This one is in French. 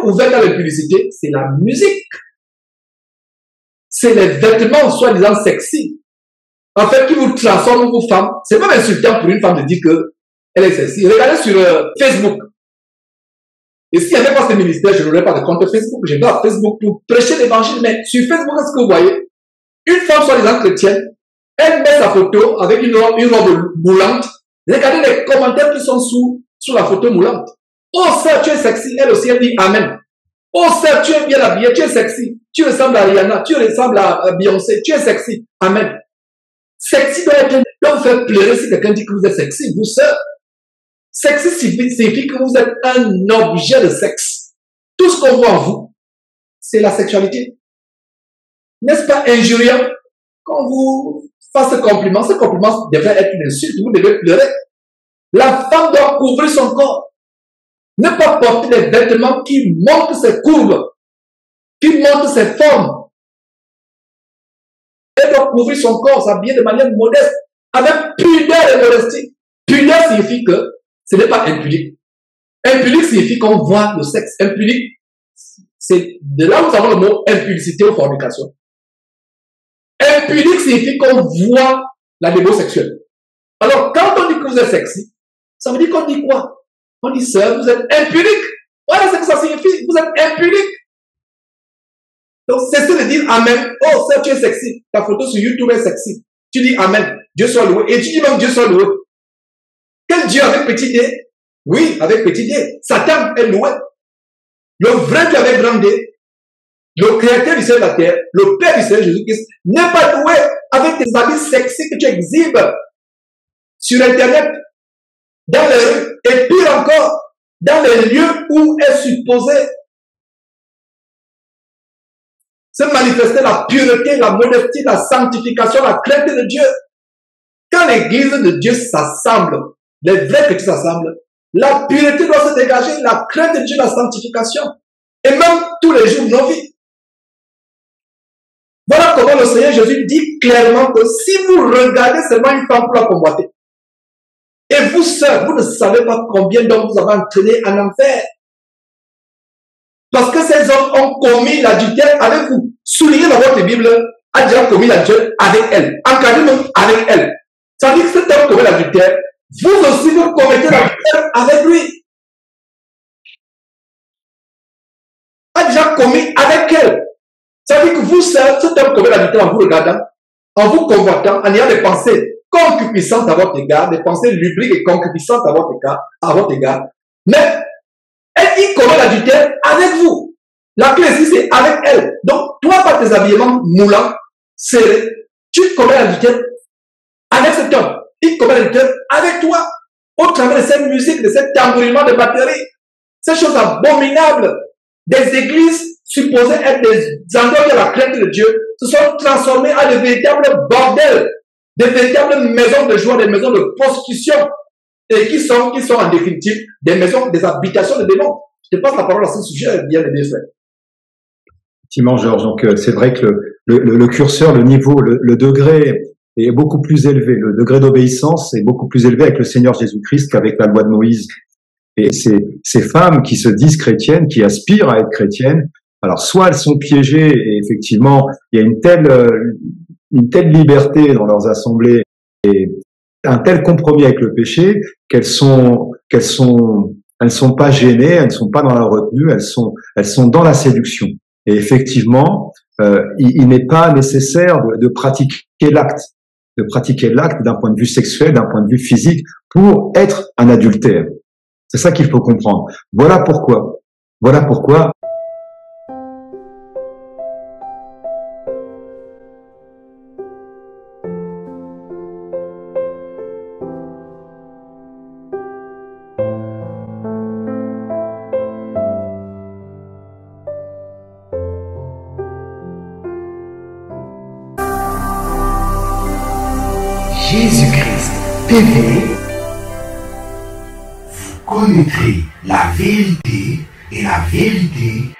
porte ouverte dans les publicités, c'est la musique. C'est les vêtements soi-disant sexy. En fait, qui vous transforment vos femmes. C'est même insultant pour une femme de dire qu'elle est sexy. Regardez sur Facebook. Et s'il n'y avait pas ce ministère, je n'aurais pas de compte Facebook. Je vais à Facebook pour prêcher l'évangile. Mais sur Facebook, est-ce que vous voyez? Une femme soi-disant chrétienne, elle met sa photo avec une robe moulante. Regardez les commentaires qui sont sous la photo moulante. Oh, sœur, tu es sexy. Elle aussi, elle dit Amen. Oh, sœur, tu es bien habillée, tu es sexy. Tu ressembles à Rihanna, tu ressembles à Beyoncé, tu es sexy. Amen. Sexy doit vous faire pleurer si quelqu'un dit que vous êtes sexy, vous, sœur. Sexy signifie que vous êtes un objet de sexe. Tout ce qu'on voit en vous, c'est la sexualité. N'est-ce pas injuriant qu'on vous fasse ce compliment? Ce compliment devrait être une insulte, vous devez pleurer. La femme doit couvrir son corps. Ne pas porter des vêtements qui montrent ses courbes, qui montrent ses formes. Elle doit couvrir son corps, s'habiller de manière modeste, avec pudeur et modestie. Pudeur signifie que ce n'est pas impudique. Impudique signifie qu'on voit le sexe. Impudique, c'est de là où nous avons le mot impudicité ou fornication. Impudique signifie qu'on voit la démo sexuelle. Alors, quand on dit que vous êtes sexy, ça veut dire qu'on dit quoi? On dit, sœur, vous êtes impudique. Voilà ce que ça signifie. Vous êtes impudique. Donc, cessez de dire Amen. Oh, sœur, tu es sexy. Ta photo sur YouTube est sexy. Tu dis Amen. Dieu soit loué. Et tu dis même Dieu soit loué. Quel Dieu avec petit D? Oui, avec petit D. Satan est loué. Le vrai Dieu avec grand D, le créateur du ciel et de la terre, le Père du Seigneur Jésus-Christ, n'est pas loué avec tes habits sexy que tu exhibes sur Internet, dans les rues, et pire encore, dans les lieux où est supposé se manifester la pureté, la modestie, la sanctification, la crainte de Dieu. Quand l'église de Dieu s'assemble, les vrais chrétiens s'assemblent, la pureté doit se dégager, la crainte de Dieu, la sanctification, et même tous les jours de nos vies. Voilà comment le Seigneur Jésus dit clairement que si vous regardez seulement une femme pour la convoiter, et vous seuls, vous ne savez pas combien d'hommes vous avez entraînés en enfer. Parce que ces hommes ont commis l'adultère avec vous. Soulignez dans votre Bible, a déjà commis l'adultère avec elle. Encadrez même avec elle. Ça veut dire que cet homme commet l'adultère, vous aussi vous commettez l'adultère avec lui. A déjà commis avec elle. Ça veut dire que vous seuls, cet homme commet l'adultère en vous regardant, en vous convoitant, en ayant des pensées concupiscentes à votre égard, des pensées lubriques et concupiscentes à votre égard. Mais il commet l'adultère avec vous. La clé ici, c'est avec elle. Donc, toi, par tes habillements moulants, serrés, tu commets l'adultère avec cet homme. Il commet l'adultère avec toi. Au travers de cette musique, de cet tambourinement de batterie, ces choses abominables, des églises supposées être des endroits de la crainte de Dieu, se sont transformées en de véritables bordels, des véritables maisons de joie, des maisons de prostitution, et qui sont en définitive des maisons, des habitations de démons. Je te passe la parole à ce sujet, bien aimé frère. Effectivement, Georges. Donc, c'est vrai que le curseur, le niveau, le degré est beaucoup plus élevé. Le degré d'obéissance est beaucoup plus élevé avec le Seigneur Jésus-Christ qu'avec la loi de Moïse. Et ces femmes qui se disent chrétiennes, qui aspirent à être chrétiennes, alors soit elles sont piégées et effectivement, il y a une telle liberté dans leurs assemblées et un tel compromis avec le péché qu'elles sont pas gênées, elles ne sont pas dans la retenue, elles sont dans la séduction. Et effectivement, il n'est pas nécessaire de pratiquer l'acte d'un point de vue sexuel, d'un point de vue physique, pour être un adultère. C'est ça qu'il faut comprendre. Voilà pourquoi. Jésus-Christ TV, vous connaîtrez la vérité et la vérité